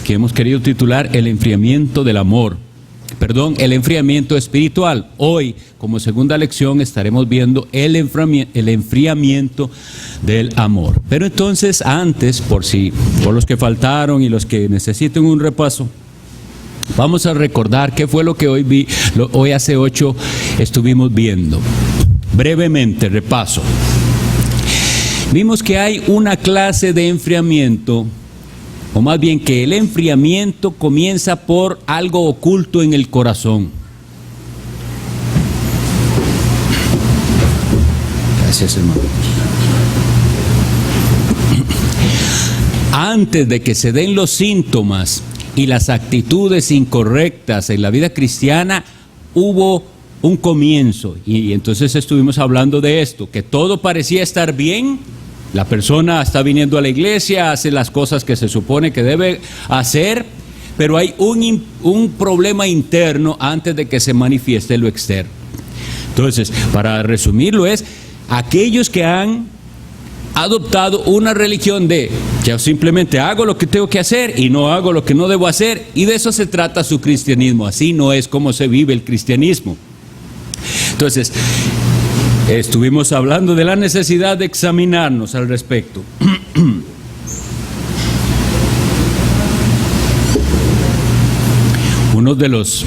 que hemos querido titular el enfriamiento del amor, el enfriamiento espiritual. Hoy, como segunda lección, estaremos viendo el enfriamiento del amor. Pero entonces, antes, por los que faltaron y los que necesiten un repaso, vamos a recordar qué fue lo que hoy hace 8 estuvimos viendo. Brevemente, repaso. Vimos que hay una clase de enfriamiento, o más bien que el enfriamiento comienza por algo oculto en el corazón. Gracias, hermano. Antes de que se den los síntomas y las actitudes incorrectas en la vida cristiana, hubo un comienzo. Y entonces estuvimos hablando de esto, que todo parecía estar bien. La persona está viniendo a la iglesia, hace las cosas que se supone que debe hacer, pero hay un problema interno antes de que se manifieste lo externo. Entonces, para resumirlo, es aquellos que han adoptado una religión de yo simplemente hago lo que tengo que hacer y no hago lo que no debo hacer, y de eso se trata su cristianismo. Así no es como se vive el cristianismo. Entonces, estuvimos hablando de la necesidad de examinarnos al respecto. Uno de los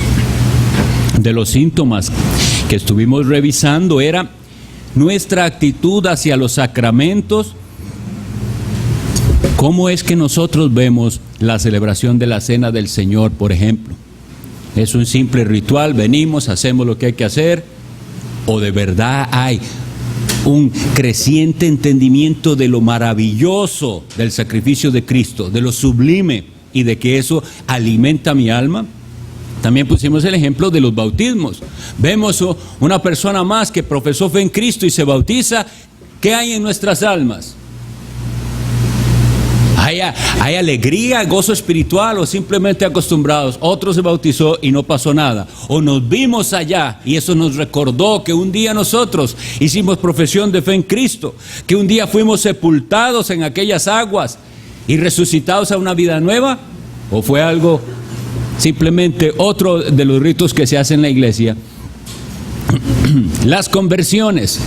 síntomas que estuvimos revisando era nuestra actitud hacia los sacramentos. ¿Cómo es que nosotros vemos la celebración de la Cena del Señor, por ejemplo? ¿Es un simple ritual? Venimos, hacemos lo que hay que hacer. ¿O de verdad hay un creciente entendimiento de lo maravilloso del sacrificio de Cristo, de lo sublime, y de que eso alimenta mi alma? También pusimos el ejemplo de los bautismos. Vemos una persona más que profesó fe en Cristo y se bautiza. ¿Qué hay en nuestras almas? ¿Hay alegría, gozo espiritual, o simplemente acostumbrados? Otro se bautizó y no pasó nada. O nos vimos allá y eso nos recordó que un día nosotros hicimos profesión de fe en Cristo, que un día fuimos sepultados en aquellas aguas y resucitados a una vida nueva. ¿O fue algo simplemente otro de los ritos que se hacen en la iglesia? Las conversiones.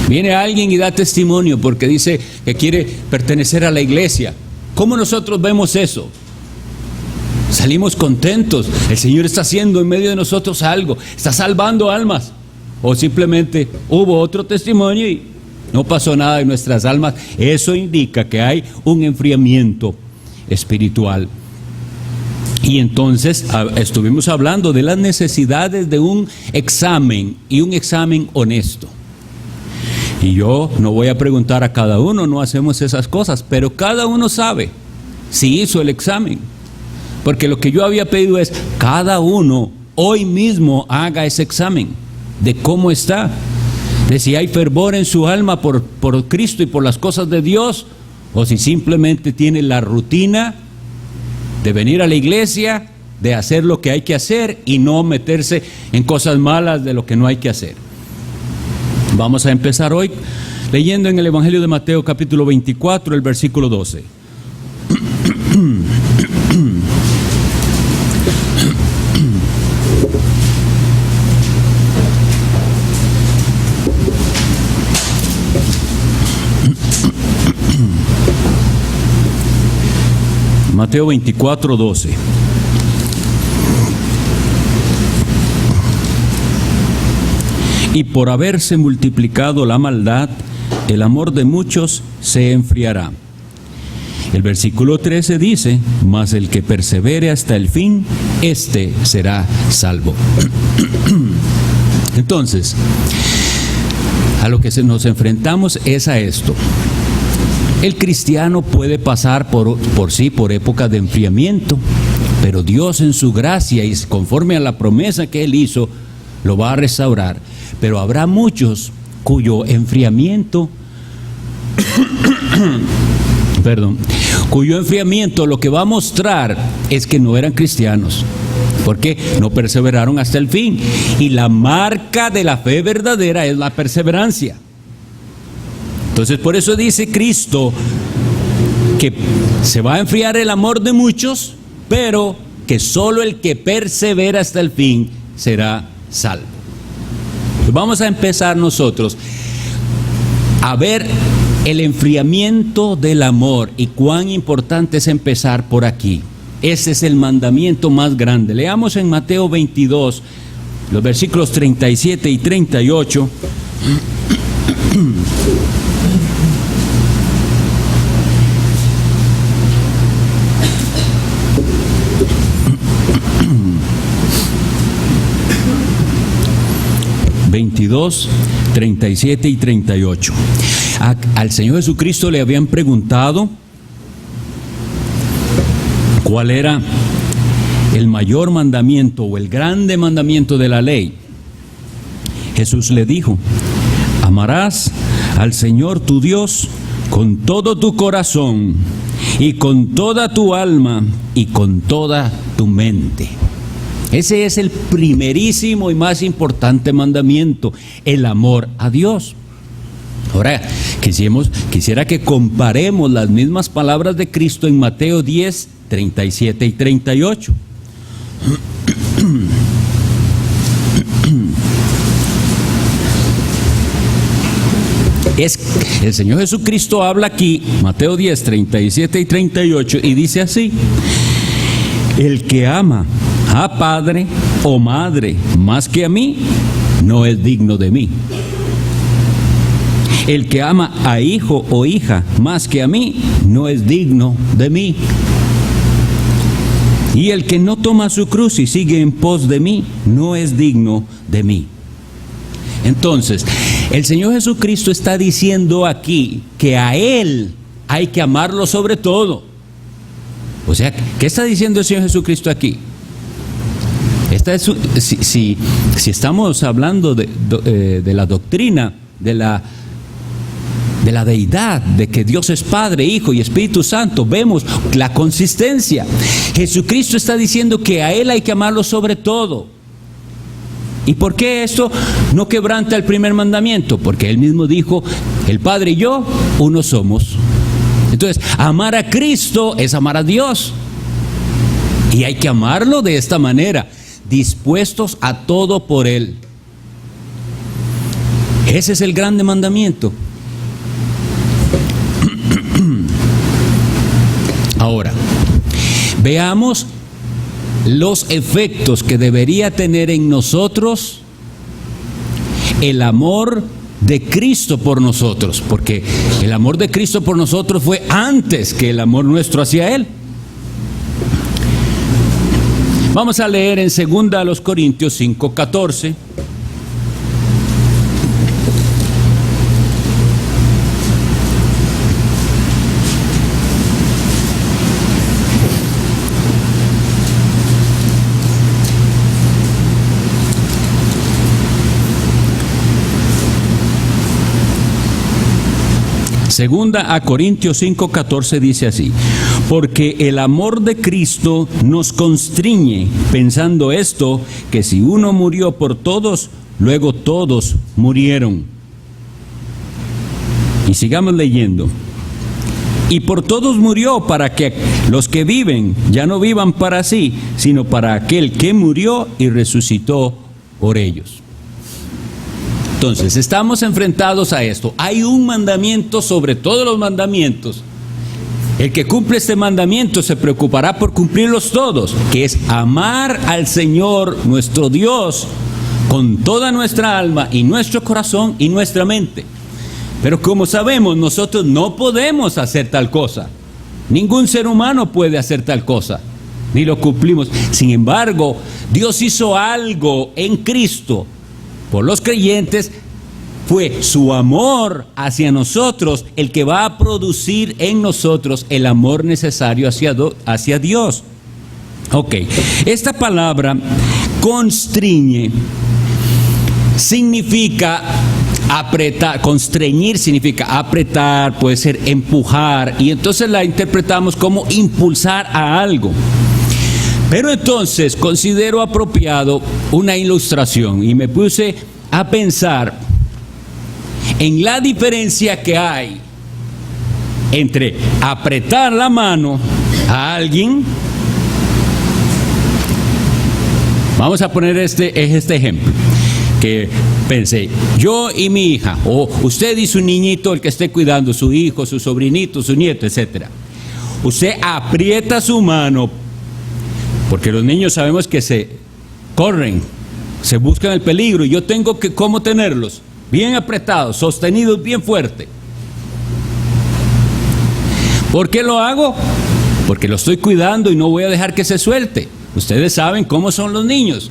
Viene alguien y da testimonio porque dice que quiere pertenecer a la iglesia. ¿Cómo nosotros vemos eso? Salimos contentos. El Señor está haciendo en medio de nosotros algo. Está salvando almas. O simplemente hubo otro testimonio y no pasó nada en nuestras almas. Eso indica que hay un enfriamiento espiritual. Y entonces estuvimos hablando de las necesidades de un examen, y un examen honesto. Y yo no voy a preguntar a cada uno, no hacemos esas cosas, pero cada uno sabe si hizo el examen. Porque lo que yo había pedido es, cada uno hoy mismo haga ese examen de cómo está, de si hay fervor en su alma por Cristo y por las cosas de Dios, o si simplemente tiene la rutina de venir a la iglesia, de hacer lo que hay que hacer y no meterse en cosas malas de lo que no hay que hacer. Vamos a empezar hoy leyendo en el Evangelio de Mateo capítulo 24, el versículo 12. Mateo 24, 12. Y por haberse multiplicado la maldad, el amor de muchos se enfriará. El versículo 13 dice, mas el que persevere hasta el fin, éste será salvo. Entonces, a lo que nos enfrentamos es a esto. El cristiano puede pasar por épocas de enfriamiento, pero Dios en su gracia y conforme a la promesa que Él hizo, lo va a restaurar. Pero habrá muchos cuyo enfriamiento, cuyo enfriamiento lo que va a mostrar es que no eran cristianos, porque no perseveraron hasta el fin. Y la marca de la fe verdadera es la perseverancia. Entonces, por eso dice Cristo que se va a enfriar el amor de muchos, pero que solo el que persevera hasta el fin será salvo. Pues vamos a empezar nosotros a ver el enfriamiento del amor y cuán importante es empezar por aquí. Ese es el mandamiento más grande. Leamos en Mateo 22, los versículos 37 y 38. ...22, 37 y 38. Al Señor Jesucristo le habían preguntado cuál era el mayor mandamiento o el grande mandamiento de la ley. Jesús le dijo: amarás al Señor tu Dios con todo tu corazón y con toda tu alma y con toda tu mente. Ese es el primerísimo y más importante mandamiento, el amor a Dios. Ahora, quisiera que comparemos las mismas palabras de Cristo en Mateo 10, 37 y 38. El Señor Jesucristo habla aquí, Mateo 10, 37 y 38, y dice así: el que ama a padre o madre más que a mí, no es digno de mí. El que ama a hijo o hija más que a mí, no es digno de mí. Y el que no toma su cruz y sigue en pos de mí, no es digno de mí. Entonces, el Señor Jesucristo está diciendo aquí que a Él hay que amarlo sobre todo. O sea, ¿qué está diciendo el Señor Jesucristo aquí? Si estamos hablando de la doctrina, de la deidad, de que Dios es Padre, Hijo y Espíritu Santo, vemos la consistencia. Jesucristo está diciendo que a Él hay que amarlo sobre todo. ¿Y por qué esto no quebranta el primer mandamiento? Porque Él mismo dijo: el Padre y yo, uno somos. Entonces, amar a Cristo es amar a Dios. Y hay que amarlo de esta manera, dispuestos a todo por Él. Ese es el grande mandamiento. Ahora, veamos los efectos que debería tener en nosotros el amor de Cristo por nosotros, porque el amor de Cristo por nosotros fue antes que el amor nuestro hacia Él. Vamos a leer en 2 Corintios 5:14. Segunda a Corintios 5:14 dice así: porque el amor de Cristo nos constriñe, pensando esto, que si uno murió por todos, luego todos murieron. Y sigamos leyendo. Y por todos murió, para que los que viven ya no vivan para sí, sino para aquel que murió y resucitó por ellos. Entonces, estamos enfrentados a esto. Hay un mandamiento sobre todos los mandamientos. El que cumple este mandamiento se preocupará por cumplirlos todos, que es amar al Señor nuestro Dios con toda nuestra alma y nuestro corazón y nuestra mente. Pero como sabemos, nosotros no podemos hacer tal cosa. Ningún ser humano puede hacer tal cosa, ni lo cumplimos. Sin embargo, Dios hizo algo en Cristo por los creyentes. Fue su amor hacia nosotros el que va a producir en nosotros el amor necesario hacia Dios. Ok, esta palabra constriñe significa apretar. Constreñir significa apretar, puede ser empujar, y entonces la interpretamos como impulsar a algo. Pero entonces considero apropiado una ilustración y me puse a pensar en la diferencia que hay entre apretar la mano a alguien. Vamos a poner este ejemplo, que pensé, yo y mi hija, o usted y su niñito, el que esté cuidando, su hijo, su sobrinito, su nieto, etc. Usted aprieta su mano, porque los niños sabemos que se corren, se buscan el peligro, y yo tengo que cómo tenerlos, bien apretados, sostenidos bien fuerte. ¿Por qué lo hago? Porque lo estoy cuidando y no voy a dejar que se suelte. Ustedes saben cómo son los niños.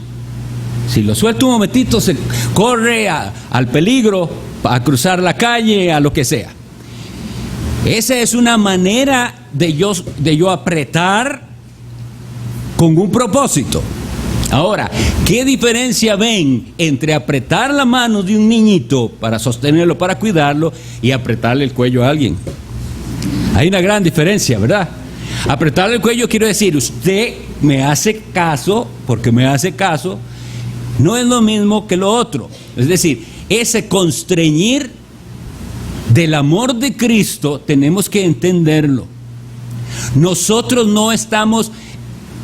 Si lo suelto un momentito, se corre al peligro, a cruzar la calle, a lo que sea. Esa es una manera de yo apretar con un propósito. Ahora, ¿qué diferencia ven entre apretar la mano de un niñito para sostenerlo, para cuidarlo, y apretarle el cuello a alguien? Hay una gran diferencia, ¿verdad? Apretarle el cuello quiere decir, usted me hace caso, porque me hace caso, no es lo mismo que lo otro. Es decir, ese constreñir del amor de Cristo tenemos que entenderlo. Nosotros no estamos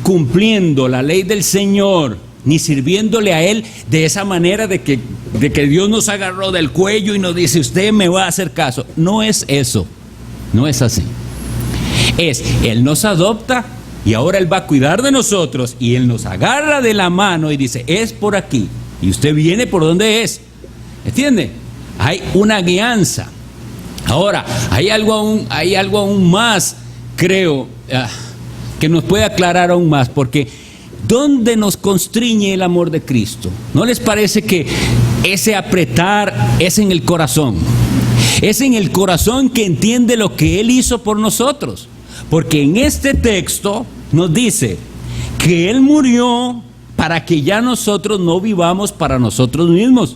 cumpliendo la ley del Señor, ni sirviéndole a Él de esa manera de que Dios nos agarró del cuello y nos dice, usted me va a hacer caso. No es eso, no es así. Él nos adopta y ahora Él va a cuidar de nosotros, y Él nos agarra de la mano y dice, es por aquí, y usted viene por donde es. ¿Entiende? Hay una guianza. Ahora, hay algo aún más, creo, que nos puede aclarar aún más, porque ¿dónde nos constriñe el amor de Cristo? ¿No les parece que ese apretar es en el corazón? Es en el corazón que entiende lo que Él hizo por nosotros. Porque en este texto nos dice que Él murió para que ya nosotros no vivamos para nosotros mismos.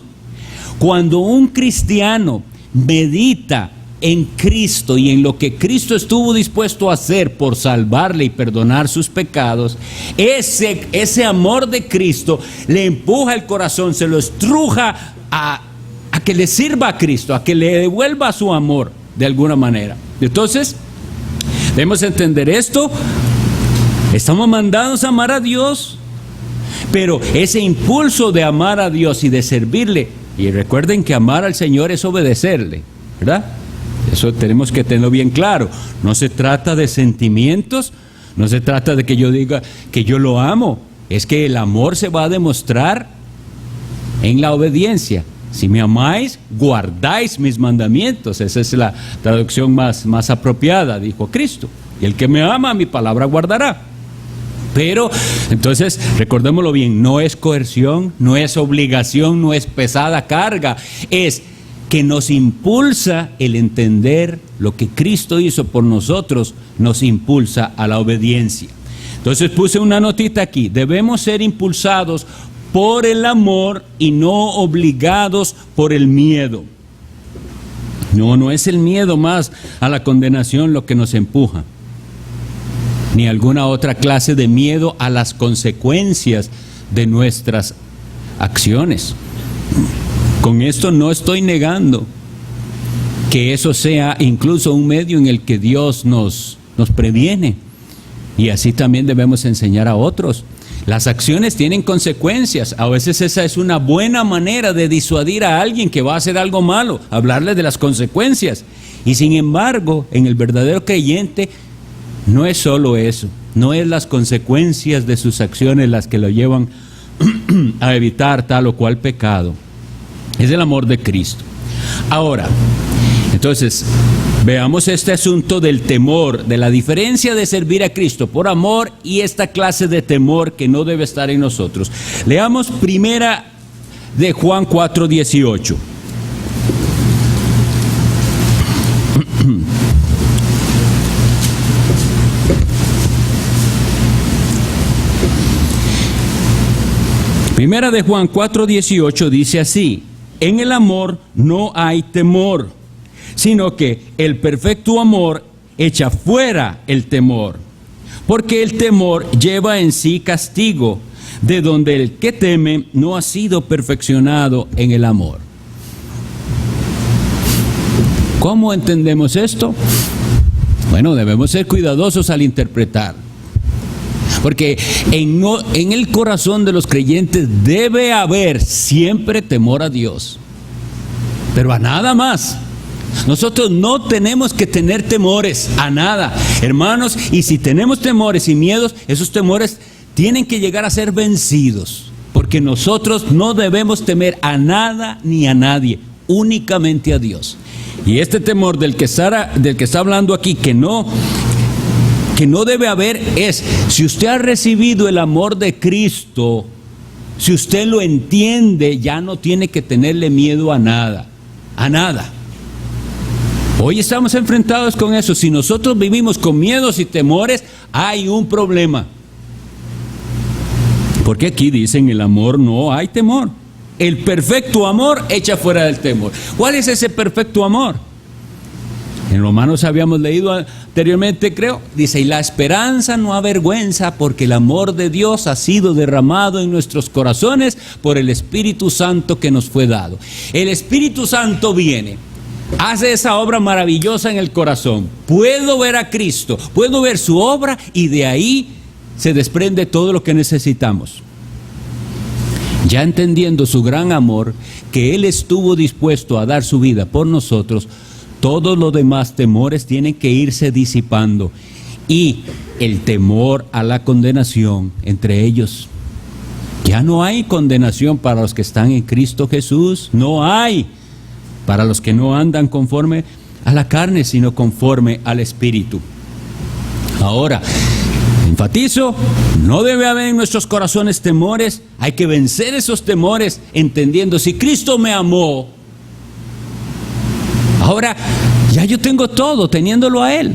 Cuando un cristiano medita en Cristo y en lo que Cristo estuvo dispuesto a hacer por salvarle y perdonar sus pecados, ese amor de Cristo le empuja el corazón, se lo estruja a que le sirva a Cristo, a que le devuelva su amor de alguna manera. Entonces, debemos entender esto. Estamos mandados a amar a Dios, pero ese impulso de amar a Dios y de servirle, y recuerden que amar al Señor es obedecerle, ¿verdad? Eso tenemos que tenerlo bien claro. No se trata de sentimientos, no se trata de que yo diga que yo lo amo. Es que el amor se va a demostrar en la obediencia. Si me amáis, guardáis mis mandamientos. Esa es la traducción más apropiada, dijo Cristo. Y el que me ama, mi palabra guardará. Pero, entonces, recordémoslo bien, no es coerción, no es obligación, no es pesada carga. Es que nos impulsa el entender lo que Cristo hizo por nosotros, nos impulsa a la obediencia. Entonces puse una notita aquí: debemos ser impulsados por el amor y no obligados por el miedo. No es el miedo más a la condenación lo que nos empuja, ni alguna otra clase de miedo a las consecuencias de nuestras acciones. Con esto no estoy negando que eso sea incluso un medio en el que Dios nos previene, y así también debemos enseñar a otros. Las acciones tienen consecuencias. A veces esa es una buena manera de disuadir a alguien que va a hacer algo malo, hablarle de las consecuencias. Y sin embargo, en el verdadero creyente no es solo eso, no es las consecuencias de sus acciones las que lo llevan a evitar tal o cual pecado. Es el amor de Cristo. Ahora, entonces, veamos este asunto del temor, de la diferencia de servir a Cristo por amor y esta clase de temor que no debe estar en nosotros. Leamos primera de Juan 4:18. Primera de Juan 4:18 dice así: en el amor no hay temor, sino que el perfecto amor echa fuera el temor, porque el temor lleva en sí castigo, de donde el que teme no ha sido perfeccionado en el amor. ¿Cómo entendemos esto? Bueno, debemos ser cuidadosos al interpretar. Porque en el corazón de los creyentes debe haber siempre temor a Dios. Pero a nada más. Nosotros no tenemos que tener temores a nada, hermanos. Y si tenemos temores y miedos, esos temores tienen que llegar a ser vencidos. Porque nosotros no debemos temer a nada ni a nadie, únicamente a Dios. Y este temor del que está hablando aquí, que no debe haber, es: si usted ha recibido el amor de Cristo, si usted lo entiende, ya no tiene que tenerle miedo a nada, a nada. Hoy estamos enfrentados con eso. Si nosotros vivimos con miedos y temores, hay un problema. Porque aquí dicen: el amor no hay temor. El perfecto amor echa fuera del temor. ¿Cuál es ese perfecto amor? En Romanos habíamos leído anteriormente, creo, dice: y la esperanza no avergüenza, porque el amor de Dios ha sido derramado en nuestros corazones por el Espíritu Santo que nos fue dado. El Espíritu Santo viene, hace esa obra maravillosa en el corazón. Puedo ver a Cristo, puedo ver su obra, y de ahí se desprende todo lo que necesitamos. Ya entendiendo su gran amor, que Él estuvo dispuesto a dar su vida por nosotros, todos los demás temores tienen que irse disipando. Y el temor a la condenación, entre ellos, ya no hay condenación para los que están en Cristo Jesús. No hay para los que no andan conforme a la carne, sino conforme al Espíritu. Ahora, enfatizo, no debe haber en nuestros corazones temores. Hay que vencer esos temores entendiendo: si Cristo me amó, ahora ya yo tengo todo teniéndolo a Él.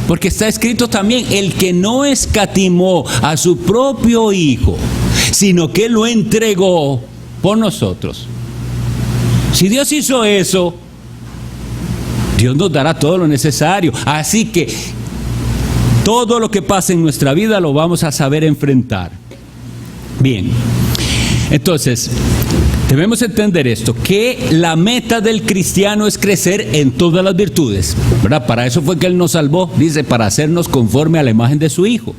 Porque está escrito también: el que no escatimó a su propio Hijo, sino que lo entregó por nosotros. Si Dios hizo eso, Dios nos dará todo lo necesario. Así que todo lo que pasa en nuestra vida lo vamos a saber enfrentar. Bien, entonces debemos entender esto, que la meta del cristiano es crecer en todas las virtudes, ¿verdad? Para eso fue que Él nos salvó, dice, para hacernos conforme a la imagen de su Hijo.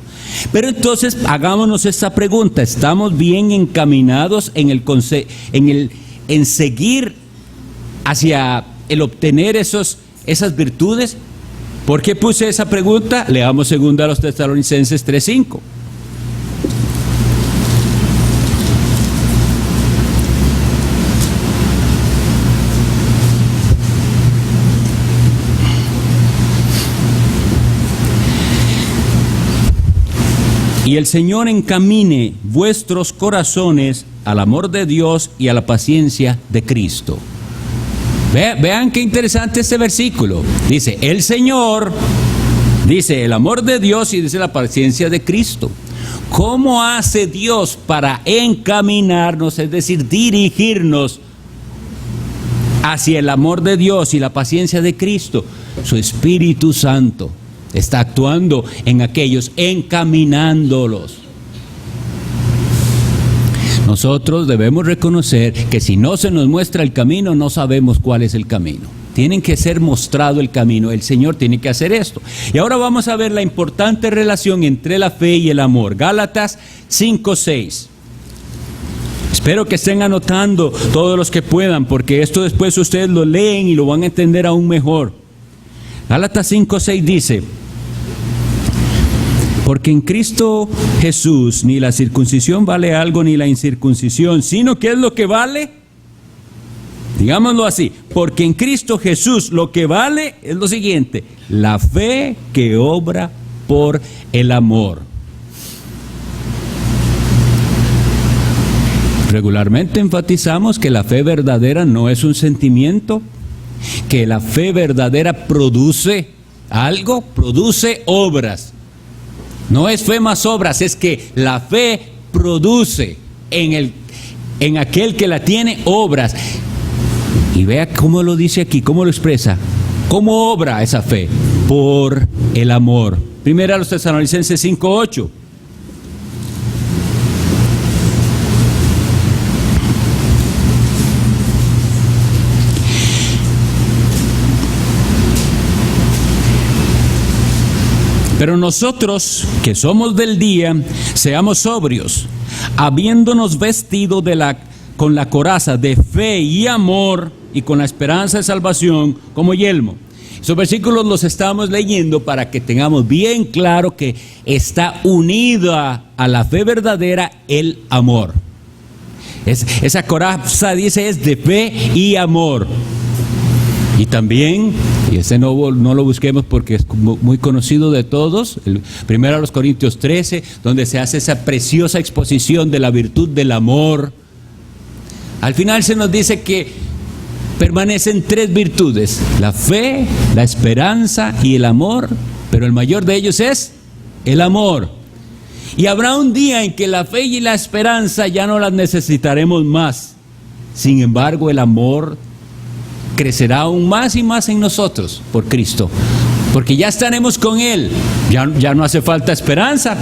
Pero entonces hagámonos esta pregunta: ¿estamos bien encaminados en seguir hacia el obtener esas virtudes? ¿Por qué puse esa pregunta? Leamos 2 Tesalonicenses 3:5. Y el Señor encamine vuestros corazones al amor de Dios y a la paciencia de Cristo. Vean qué interesante este versículo. Dice el Señor, dice el amor de Dios y dice la paciencia de Cristo. ¿Cómo hace Dios para encaminarnos, es decir, dirigirnos hacia el amor de Dios y la paciencia de Cristo? Su Espíritu Santo está actuando en aquellos, encaminándolos. Nosotros debemos reconocer que si no se nos muestra el camino, no sabemos cuál es el camino. Tienen que ser mostrado el camino. El Señor tiene que hacer esto. Y ahora vamos a ver la importante relación entre la fe y el amor. Gálatas 5:6. Espero que estén anotando todos los que puedan, porque esto después ustedes lo leen y lo van a entender aún mejor. Gálatas 5:6 dice: porque en Cristo Jesús ni la circuncisión vale algo ni la incircuncisión, sino que es lo que vale. Digámoslo así: porque en Cristo Jesús lo que vale es lo siguiente: la fe que obra por el amor. Regularmente enfatizamos que la fe verdadera no es un sentimiento, que la fe verdadera produce algo, produce obras. No es fe más obras, es que la fe produce en aquel que la tiene obras. Y vea cómo lo dice aquí, cómo lo expresa. ¿Cómo obra esa fe? Por el amor. Primera a los Tesalonicenses 5:8. Pero nosotros, que somos del día, seamos sobrios, habiéndonos vestido con la coraza de fe y amor y con la esperanza de salvación como yelmo. Esos versículos los estamos leyendo para que tengamos bien claro que está unida a la fe verdadera el amor. Esa coraza, dice, es de fe y amor. Y también, y este no lo busquemos porque es muy conocido de todos, primero a los Corintios 13, donde se hace esa preciosa exposición de la virtud del amor. Al final se nos dice que permanecen 3 virtudes: la fe, la esperanza y el amor, pero el mayor de ellos es el amor. Y habrá un día en que la fe y la esperanza ya no las necesitaremos más. Sin embargo, el amor crecerá aún más y más en nosotros por Cristo, porque ya estaremos con Él. Ya no hace falta esperanza,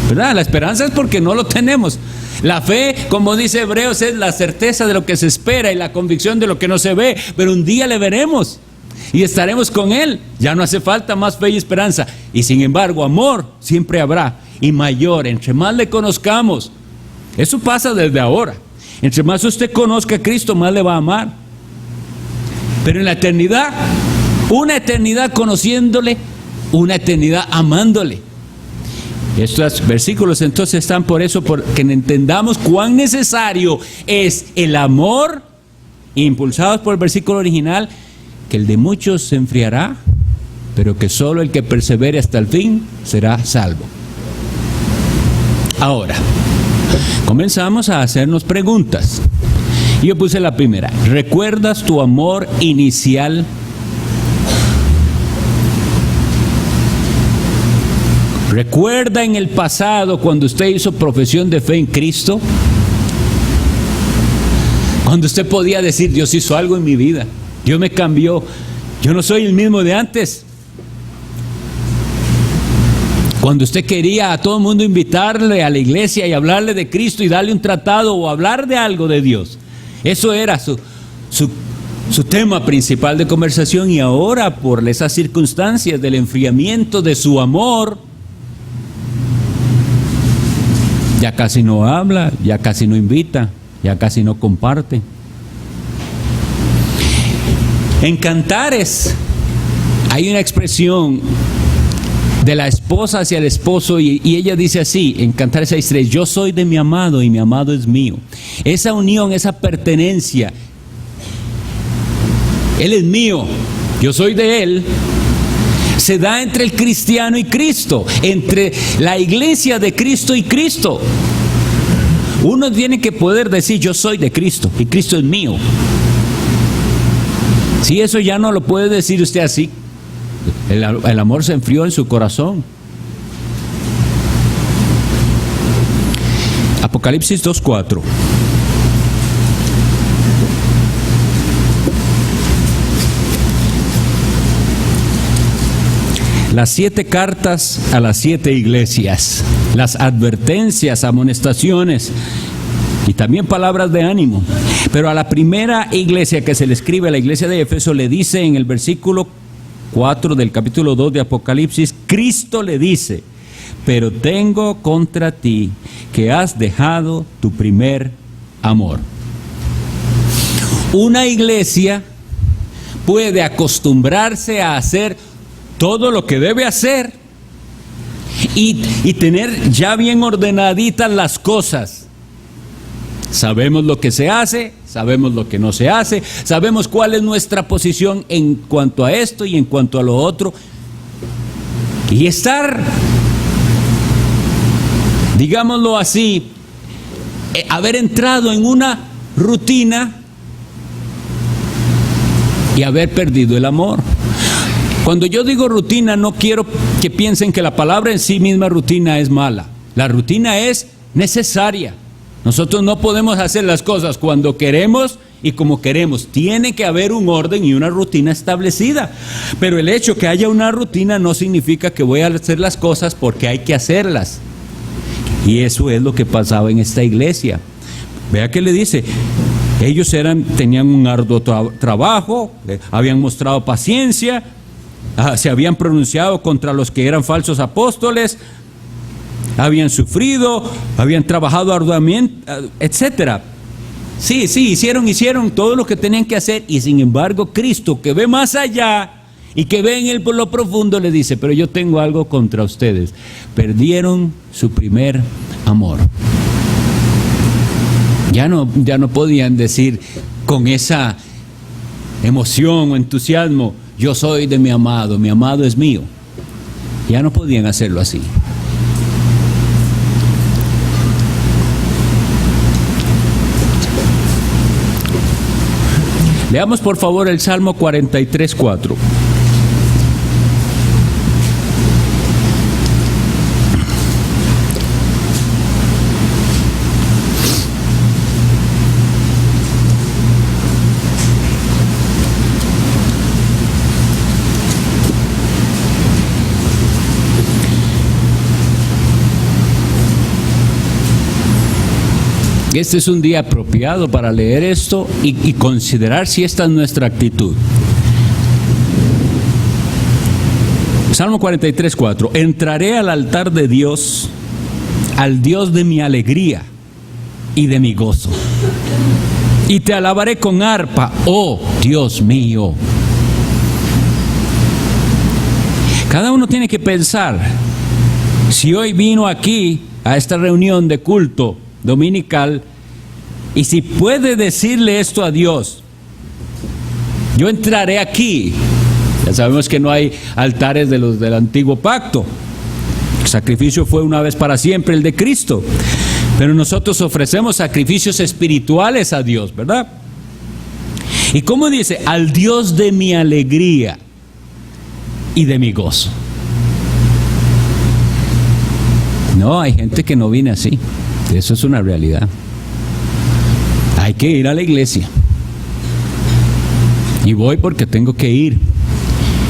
¿verdad? La esperanza es porque no lo tenemos. La fe, como dice Hebreos, es la certeza de lo que se espera y la convicción de lo que no se ve, pero un día le veremos y estaremos con Él. Ya no hace falta más fe y esperanza. Y sin embargo, amor siempre habrá, y mayor, entre más le conozcamos. Eso pasa desde ahora. Entre más usted conozca a Cristo, más le va a amar. Pero en la eternidad, una eternidad conociéndole, una eternidad amándole. Estos versículos entonces están por eso, porque entendamos cuán necesario es el amor, impulsados por el versículo original, que el de muchos se enfriará, pero que solo el que persevere hasta el fin será salvo. Ahora, comenzamos a hacernos preguntas. Yo puse la primera: ¿recuerdas tu amor inicial? ¿Recuerda en el pasado cuando usted hizo profesión de fe en Cristo? Cuando usted podía decir: Dios hizo algo en mi vida, Dios me cambió, yo no soy el mismo de antes. Cuando usted quería a todo el mundo invitarle a la iglesia y hablarle de Cristo y darle un tratado o hablar de algo de Dios. Eso era su tema principal de conversación, y ahora por esas circunstancias del enfriamiento de su amor, ya casi no habla, ya casi no invita, ya casi no comparte. En Cantares hay una expresión de la esposa hacia el esposo, y ella dice así en Cantares 6:3: yo soy de mi amado y mi amado es mío. Esa unión, esa pertenencia, Él es mío, yo soy de Él, se da entre el cristiano y Cristo, entre la iglesia de Cristo y Cristo. Uno tiene que poder decir: yo soy de Cristo y Cristo es mío. Si eso ya no lo puede decir usted así, el amor se enfrió en su corazón. Apocalipsis 2:4. Las 7 cartas a las 7 iglesias, las advertencias, amonestaciones y también palabras de ánimo. Pero a la primera iglesia que se le escribe, a la iglesia de Éfeso, le dice en el versículo 4 del capítulo 2 de Apocalipsis, Cristo le dice: pero tengo contra ti que has dejado tu primer amor. Una iglesia puede acostumbrarse a hacer todo lo que debe hacer y tener ya bien ordenaditas las cosas. Sabemos lo que se hace, sabemos lo que no se hace, sabemos cuál es nuestra posición en cuanto a esto y en cuanto a lo otro. Y estar, digámoslo así, haber entrado en una rutina y haber perdido el amor. Cuando yo digo rutina, no quiero que piensen que la palabra en sí misma, rutina, es mala. La rutina es necesaria. Nosotros no podemos hacer las cosas cuando queremos y como queremos. Tiene que haber un orden y una rutina establecida. Pero el hecho que haya una rutina no significa que voy a hacer las cosas porque hay que hacerlas. Y eso es lo que pasaba en esta iglesia. Vea que le dice: ellos tenían un arduo trabajo, habían mostrado paciencia, se habían pronunciado contra los que eran falsos apóstoles, habían sufrido, habían trabajado arduamente, etcétera. Sí, hicieron todo lo que tenían que hacer, y sin embargo Cristo, que ve más allá y que ve en lo profundo, le dice: pero yo tengo algo contra ustedes, perdieron su primer amor. Ya no podían decir con esa emoción o entusiasmo: yo soy de mi amado es mío. Ya no podían hacerlo así. Leamos por favor el Salmo 43:4. Este es un día apropiado para leer esto y considerar si esta es nuestra actitud. Salmo 43:4. Entraré al altar de Dios, al Dios de mi alegría y de mi gozo, y te alabaré con arpa, oh Dios mío. Cada uno tiene que pensar, si hoy vino aquí a esta reunión de culto dominical, y si puede decirle esto a Dios: yo entraré aquí. Ya sabemos que no hay altares de los del antiguo pacto. El sacrificio fue una vez para siempre, el de Cristo, pero nosotros ofrecemos sacrificios espirituales a Dios, ¿verdad? Y como dice: al Dios de mi alegría y de mi gozo. No, hay gente que no viene así. Eso es una realidad. Hay que ir a la iglesia. Y voy porque tengo que ir.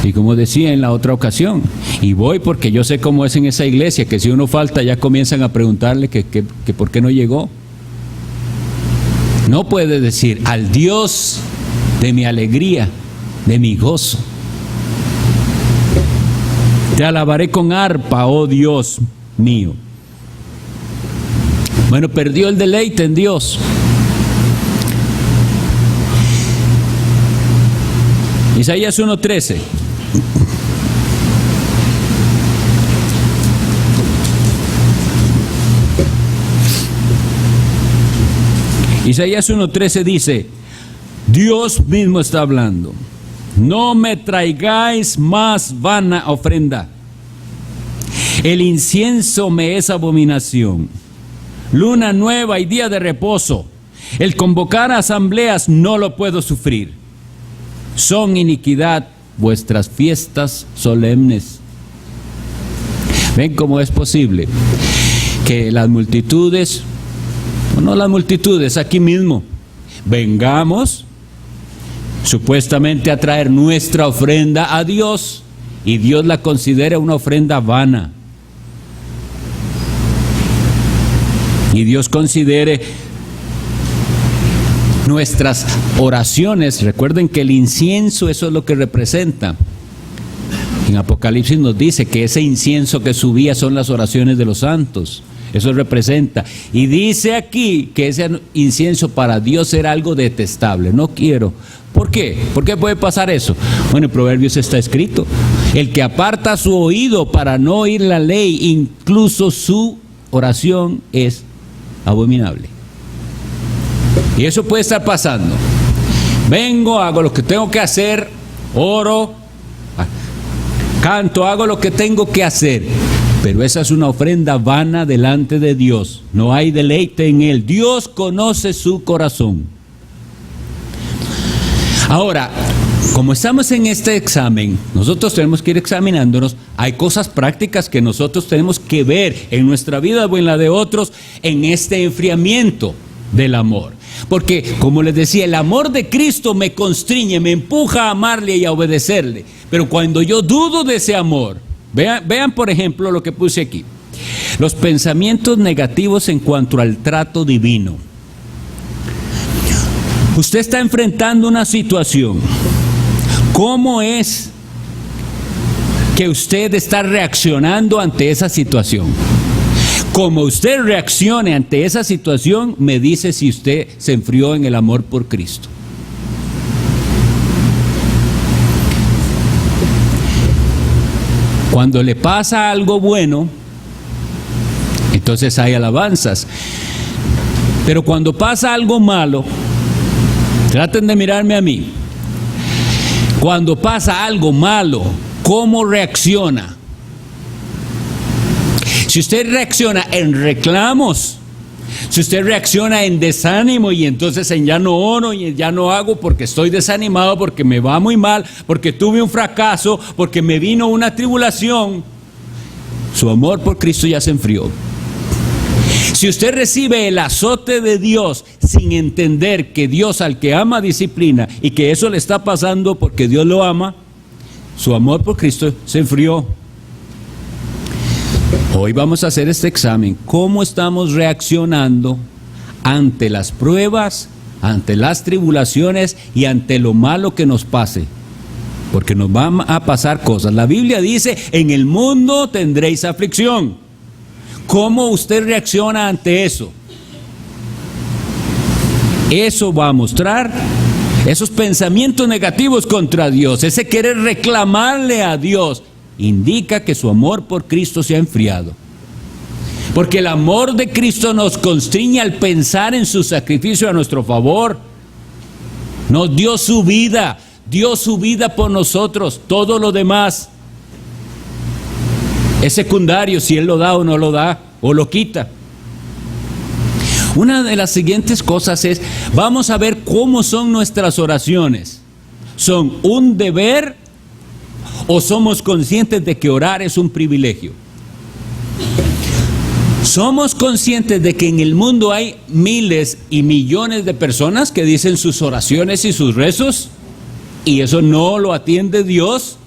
Y como decía en la otra ocasión, y voy porque yo sé cómo es en esa iglesia, que si uno falta ya comienzan a preguntarle que por qué no llegó. No puede decir: al Dios de mi alegría, de mi gozo. Te alabaré con arpa, oh Dios mío. Bueno, perdió el deleite en Dios. Isaías 1:13. Isaías 1:13 dice: Dios mismo está hablando. No me traigáis más vana ofrenda. El incienso me es abominación. Luna nueva y día de reposo. El convocar a asambleas no lo puedo sufrir. Son iniquidad vuestras fiestas solemnes. ¿Ven cómo es posible que las multitudes, o no las multitudes, aquí mismo, vengamos supuestamente a traer nuestra ofrenda a Dios y Dios la considera una ofrenda vana? Y Dios considere nuestras oraciones. Recuerden que el incienso, eso es lo que representa. En Apocalipsis nos dice que ese incienso que subía son las oraciones de los santos. Eso representa. Y dice aquí que ese incienso para Dios era algo detestable. No quiero. ¿Por qué? ¿Por qué puede pasar eso? Bueno, en Proverbios está escrito: el que aparta su oído para no oír la ley, incluso su oración es abominable. Y eso puede estar pasando. Vengo, hago lo que tengo que hacer, oro, canto, hago lo que tengo que hacer, pero esa es una ofrenda vana delante de Dios. No hay deleite en él. Dios conoce su corazón. Ahora, como estamos en este examen, nosotros tenemos que ir examinándonos. Hay cosas prácticas que nosotros tenemos que ver en nuestra vida o en la de otros en este enfriamiento del amor. Porque, como les decía, el amor de Cristo me constriñe, me empuja a amarle y a obedecerle. Pero cuando yo dudo de ese amor, vean por ejemplo lo que puse aquí: los pensamientos negativos en cuanto al trato divino. Usted está enfrentando una situación. ¿Cómo es que usted está reaccionando ante esa situación. Como usted reaccione ante esa situación, me dice si usted se enfrió en el amor por Cristo. Cuando le pasa algo bueno, entonces hay alabanzas. Pero cuando pasa algo malo, traten de mirarme a mí. Cuando pasa algo malo, ¿cómo reacciona? Si usted reacciona en reclamos, si usted reacciona en desánimo y entonces en ya no oro y ya no hago porque estoy desanimado, porque me va muy mal, porque tuve un fracaso, porque me vino una tribulación, su amor por Cristo ya se enfrió. Si usted recibe el azote de Dios sin entender que Dios al que ama disciplina y que eso le está pasando porque Dios lo ama, su amor por Cristo se enfrió. Hoy vamos a hacer este examen. ¿Cómo estamos reaccionando ante las pruebas, ante las tribulaciones y ante lo malo que nos pase? Porque nos van a pasar cosas. La Biblia dice, en el mundo tendréis aflicción. ¿Cómo usted reacciona ante eso? Eso va a mostrar esos pensamientos negativos contra Dios, ese querer reclamarle a Dios, indica que su amor por Cristo se ha enfriado. Porque el amor de Cristo nos constriñe al pensar en su sacrificio a nuestro favor. Nos dio su vida por nosotros. Todo lo demás es secundario, si Él lo da o no lo da, o lo quita. Una de las siguientes cosas es, vamos a ver cómo son nuestras oraciones. ¿Son un deber o somos conscientes de que orar es un privilegio? ¿Somos conscientes de que en el mundo hay miles y millones de personas que dicen sus oraciones y sus rezos y eso no lo atiende Dios?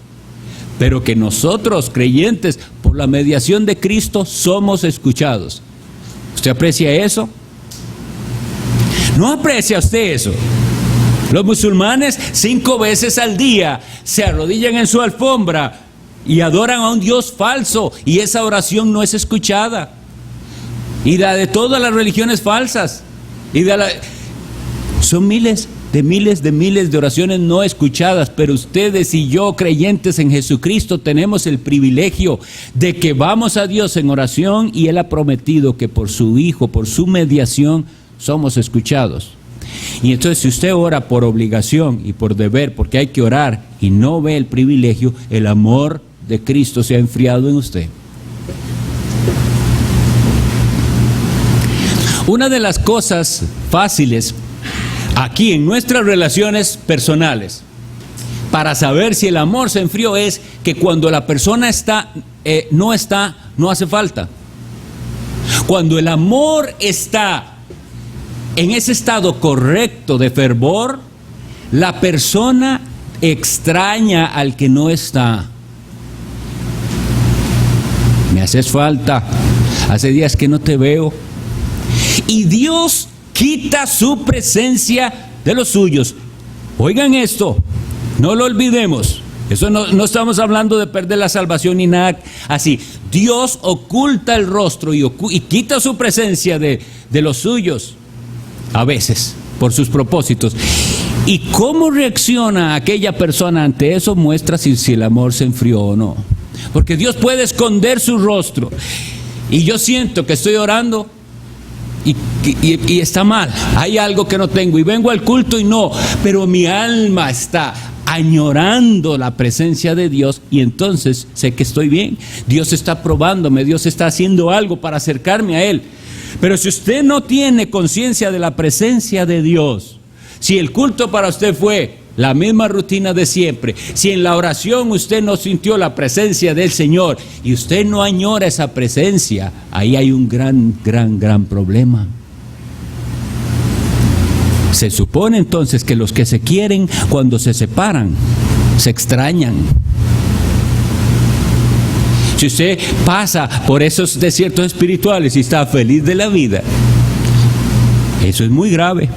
Pero que nosotros, creyentes, por la mediación de Cristo, somos escuchados. ¿Usted aprecia eso? ¿No aprecia usted eso? Los musulmanes 5 veces al día se arrodillan en su alfombra y adoran a un Dios falso y esa oración no es escuchada. Y la de todas las religiones falsas. Son miles de oraciones no escuchadas, pero ustedes y yo, creyentes en Jesucristo, tenemos el privilegio de que vamos a Dios en oración y Él ha prometido que por su Hijo, por su mediación, somos escuchados. Y entonces si usted ora por obligación y por deber, porque hay que orar y no ve el privilegio, el amor de Cristo se ha enfriado en usted. Una de las cosas fáciles aquí en nuestras relaciones personales para saber si el amor se enfrió es que cuando la persona no hace falta. Cuando el amor está en ese estado correcto de fervor, la persona extraña al que no está. Me haces falta, hace días que no te veo. Y Dios quita su presencia de los suyos. Oigan esto, no lo olvidemos. Eso no estamos hablando de perder la salvación ni nada así. Dios oculta el rostro y quita su presencia de los suyos, a veces, por sus propósitos. ¿Y cómo reacciona aquella persona ante eso? Muestra si el amor se enfrió o no. Porque Dios puede esconder su rostro. Y yo siento que estoy orando y está mal, hay algo que no tengo y vengo al culto y no, pero mi alma está añorando la presencia de Dios y entonces sé que estoy bien. Dios está probándome, Dios está haciendo algo para acercarme a Él. Pero si usted no tiene conciencia de la presencia de Dios, si el culto para usted fue la misma rutina de siempre, si en la oración usted no sintió la presencia del Señor y usted no añora esa presencia, ahí hay un gran problema. Se supone entonces que los que se quieren, cuando se separan, se extrañan. Si usted pasa por esos desiertos espirituales y está feliz de la vida, eso es muy grave.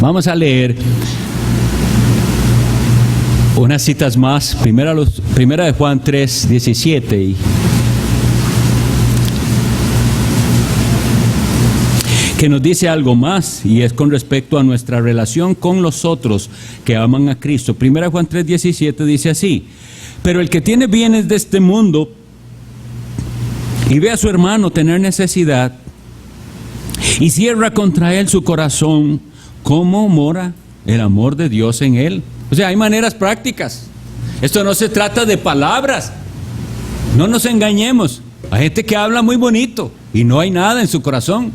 Vamos a leer Unas citas más, primera de Juan 3, 17. Que nos dice algo más, y es con respecto a nuestra relación con los otros que aman a Cristo. Primera Juan 3, 17 dice así: pero el que tiene bienes de este mundo y ve a su hermano tener necesidad y cierra contra él su corazón, ¿cómo mora el amor de Dios en él? O sea, hay maneras prácticas. Esto no se trata de palabras. No nos engañemos. Hay gente que habla muy bonito y no hay nada en su corazón.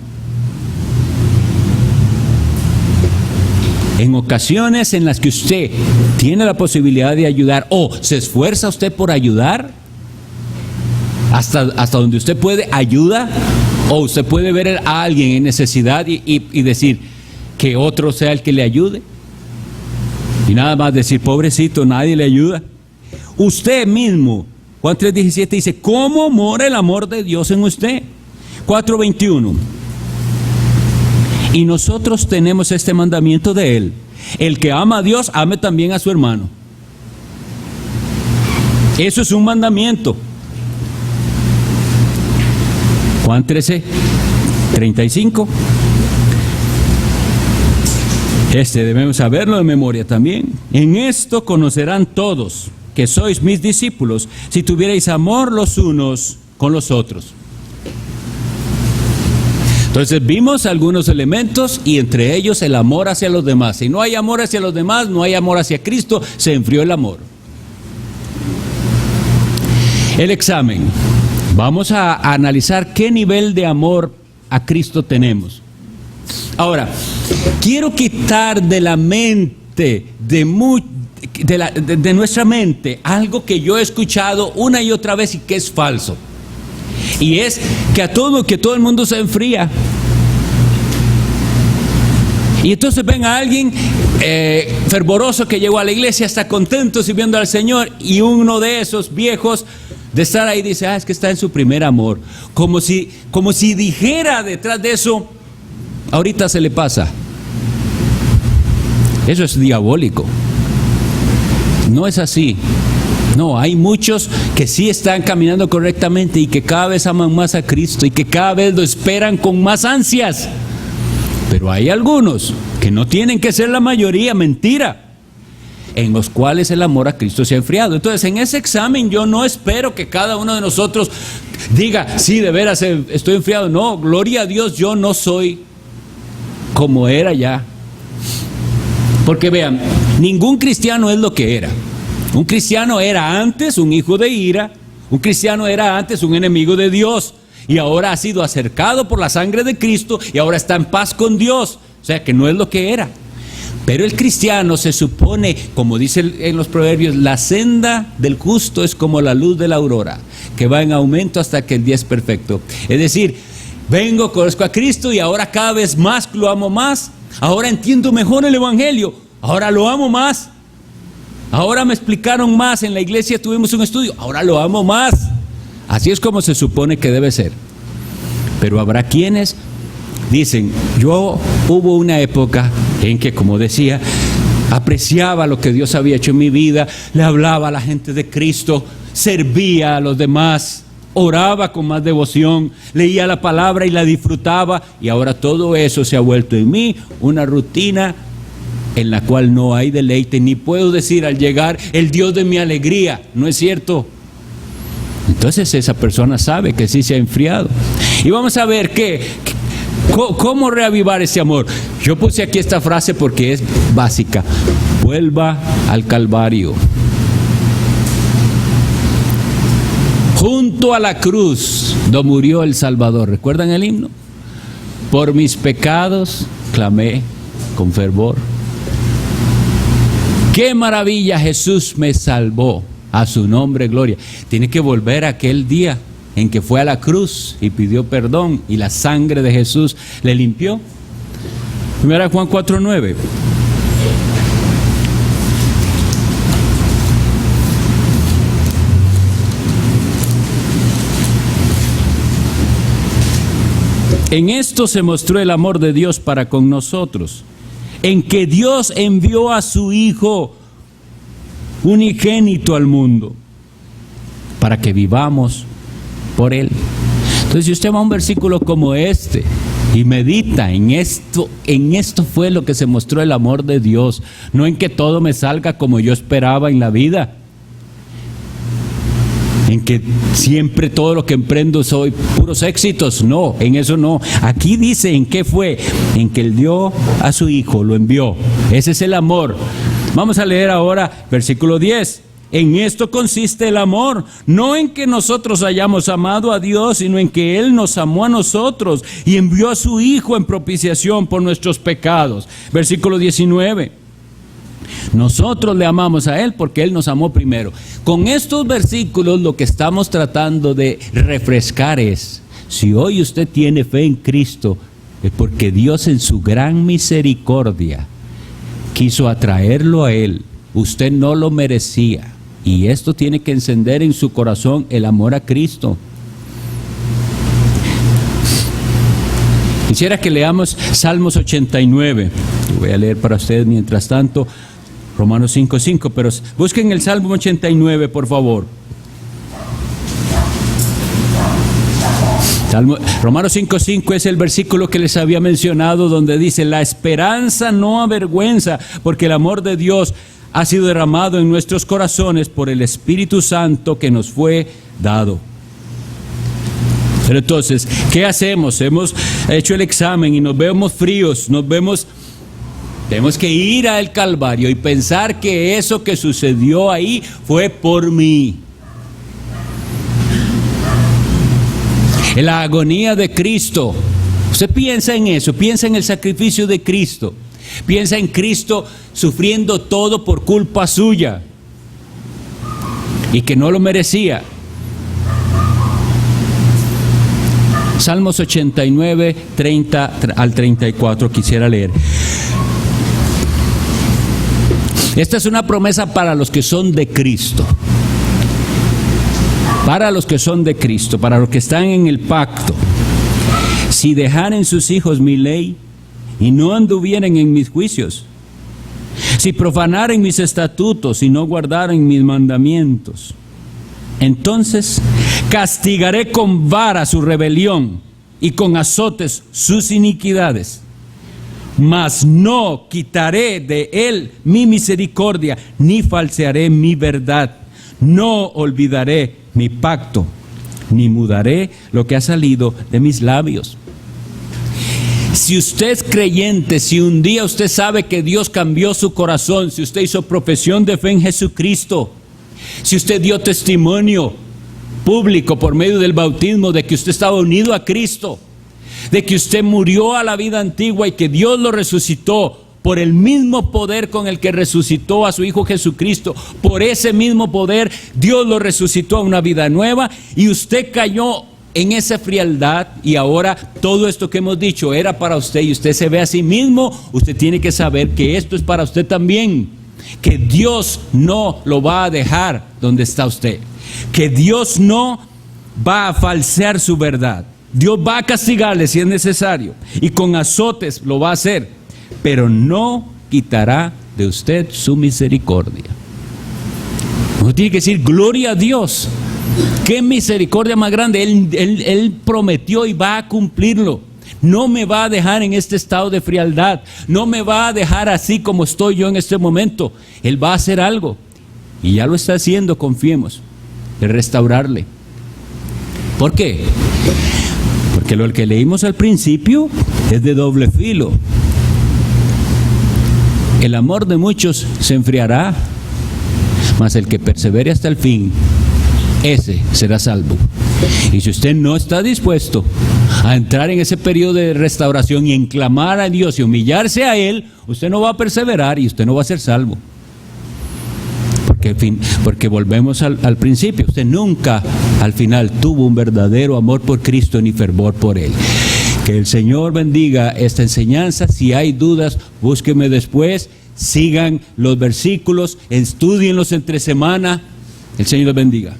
En ocasiones en las que usted tiene la posibilidad de ayudar o se esfuerza usted por ayudar, hasta donde usted puede ayuda, o usted puede ver a alguien en necesidad y decir que otro sea el que le ayude. Y nada más decir, pobrecito, nadie le ayuda. Usted mismo, Juan 3:17 dice, ¿cómo mora el amor de Dios en usted? 4:21. Y nosotros tenemos este mandamiento de Él: el que ama a Dios, ame también a su hermano. Eso es un mandamiento. Juan 13:35. Debemos saberlo de memoria también. En esto conocerán todos que sois mis discípulos, si tuvierais amor los unos con los otros. Entonces vimos algunos elementos, y entre ellos el amor hacia los demás. Si no hay amor hacia los demás, no hay amor hacia Cristo, se enfrió el amor. El examen. Vamos a analizar qué nivel de amor a Cristo tenemos. Ahora, quiero quitar de la mente, de nuestra mente, algo que yo he escuchado una y otra vez y que es falso. Y es que todo el mundo se enfría. Y entonces ven a alguien fervoroso que llegó a la iglesia, está contento sirviendo al Señor, y uno de esos viejos de estar ahí dice, es que está en su primer amor. Como si dijera detrás de eso, ahorita se le pasa. Eso es diabólico. No es así. No, hay muchos que sí están caminando correctamente y que cada vez aman más a Cristo y que cada vez lo esperan con más ansias. Pero hay algunos que no tienen que ser la mayoría, mentira, en los cuales el amor a Cristo se ha enfriado. Entonces, en ese examen yo no espero que cada uno de nosotros diga, sí, de veras estoy enfriado. No, gloria a Dios, yo no soy como era ya. Porque vean, ningún cristiano es lo que era. Un cristiano era antes un hijo de ira, un cristiano era antes un enemigo de Dios, y ahora ha sido acercado por la sangre de Cristo y ahora está en paz con Dios. O sea que no es lo que era. Pero el cristiano se supone, como dice en los proverbios, la senda del justo es como la luz de la aurora, que va en aumento hasta que el día es perfecto. Es decir, conozco a Cristo y ahora cada vez más lo amo más. Ahora entiendo mejor el evangelio, ahora lo amo más. Ahora me explicaron más, en la iglesia tuvimos un estudio, ahora lo amo más. Así es como se supone que debe ser. Pero habrá quienes dicen, hubo una época en que, como decía, apreciaba lo que Dios había hecho en mi vida, le hablaba a la gente de Cristo, servía a los demás, oraba con más devoción, leía la palabra y la disfrutaba, y ahora todo eso se ha vuelto en mí una rutina en la cual no hay deleite, ni puedo decir al llegar, el Dios de mi alegría. No es cierto. Entonces esa persona sabe que sí se ha enfriado. Y vamos a ver cómo reavivar ese amor. Yo puse aquí esta frase porque es básica: vuelva al Calvario. Junto a la cruz donde murió el Salvador. ¿Recuerdan el himno? Por mis pecados clamé con fervor. ¡Qué maravilla! Jesús me salvó. A su nombre, gloria. Tiene que volver a aquel día en que fue a la cruz y pidió perdón y la sangre de Jesús le limpió. Primera Juan 4:9. En esto se mostró el amor de Dios para con nosotros, en que Dios envió a su Hijo unigénito al mundo, para que vivamos por Él. Entonces, si usted va a un versículo como este y medita en esto fue lo que se mostró el amor de Dios, no en que todo me salga como yo esperaba en la vida, en que siempre todo lo que emprendo soy puros éxitos. No, en eso no. Aquí dice en qué fue, en que Él dio a su Hijo, lo envió. Ese es el amor. Vamos a leer ahora versículo 10. En esto consiste el amor, no en que nosotros hayamos amado a Dios, sino en que Él nos amó a nosotros y envió a su Hijo en propiciación por nuestros pecados. Versículo 19. Nosotros le amamos a Él porque Él nos amó primero. Con estos versículos lo que estamos tratando de refrescar es, si hoy usted tiene fe en Cristo, es porque Dios en su gran misericordia quiso atraerlo a Él. Usted no lo merecía. Y esto tiene que encender en su corazón el amor a Cristo. Quisiera que leamos Salmos 89. Voy a leer para ustedes mientras tanto Romanos 5:5, pero busquen el Salmo 89, por favor. Romanos 5:5 es el versículo que les había mencionado, donde dice: la esperanza no avergüenza, porque el amor de Dios ha sido derramado en nuestros corazones por el Espíritu Santo que nos fue dado. Pero entonces, ¿qué hacemos? Hemos hecho el examen y nos vemos fríos, tenemos que ir al Calvario y pensar que eso que sucedió ahí fue por mí. En la agonía de Cristo, usted piensa en eso, piensa en el sacrificio de Cristo, piensa en Cristo sufriendo todo por culpa suya y que no lo merecía. Salmos 89, 30 al 34 quisiera leer. Esta es una promesa para los que son de Cristo. Para los que son de Cristo, para los que están en el pacto. Si dejaren sus hijos mi ley y no anduvieren en mis juicios, si profanaren mis estatutos y no guardaren mis mandamientos, entonces castigaré con vara su rebelión y con azotes sus iniquidades. Mas no quitaré de él mi misericordia, ni falsearé mi verdad. No olvidaré mi pacto, ni mudaré lo que ha salido de mis labios. Si usted es creyente, si un día usted sabe que Dios cambió su corazón, si usted hizo profesión de fe en Jesucristo, si usted dio testimonio público por medio del bautismo de que usted estaba unido a Cristo, de que usted murió a la vida antigua y que Dios lo resucitó por el mismo poder con el que resucitó a su Hijo Jesucristo, por ese mismo poder Dios lo resucitó a una vida nueva, y usted cayó en esa frialdad, y ahora todo esto que hemos dicho era para usted y usted se ve a sí mismo, usted tiene que saber que esto es para usted también, que Dios no lo va a dejar donde está usted, que Dios no va a falsear su verdad. Dios va a castigarle si es necesario y con azotes lo va a hacer, pero no quitará de usted su misericordia. Uno tiene que decir: gloria a Dios, qué misericordia más grande. Él prometió y va a cumplirlo. No me va a dejar en este estado de frialdad, no me va a dejar así como estoy yo en este momento. Él va a hacer algo y ya lo está haciendo, confiemos, de restaurarle. ¿Por qué? Porque lo que leímos al principio es de doble filo. El amor de muchos se enfriará, mas el que persevere hasta el fin, ese será salvo. Y si usted no está dispuesto a entrar en ese periodo de restauración y en clamar a Dios y humillarse a Él, usted no va a perseverar y usted no va a ser salvo. Porque volvemos al principio, usted nunca al final tuvo un verdadero amor por Cristo ni fervor por Él. Que el Señor bendiga esta enseñanza. Si hay dudas, búsqueme después, sigan los versículos, estúdienlos entre semana. El Señor los bendiga.